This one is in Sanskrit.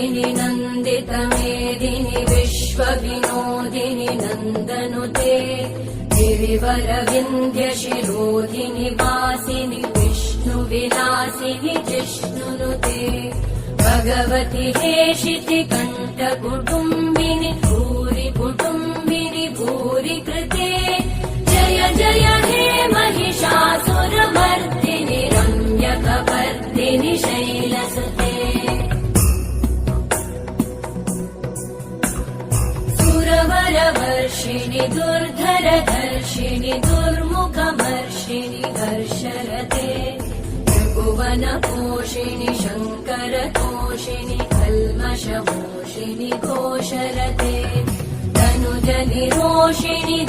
वर्षिणि नन्दितमेदिनि विश्वविनोदिनि नन्दनुते गिरिवरविन्ध्यशिरोधिनि वासिनि विष्णुविलासिनि जिष्णुनुते भगवति हेशिति कण्ठकुटुम्बिनि भूरि कुटुम्बिनि भूरि कृते जय जय हे महिषासुरमर्दिनि रम्यकपर्दिनि शैलसुते सुरवरवर्षिणि दुर्धरधर्षिणि दुर्मुखमर्षिणि हर्षरते त्रिभुवनपोषिणि शङ्करतोषिणि कल्मषमोषिणि घोषरते तनुजनिरोषिणि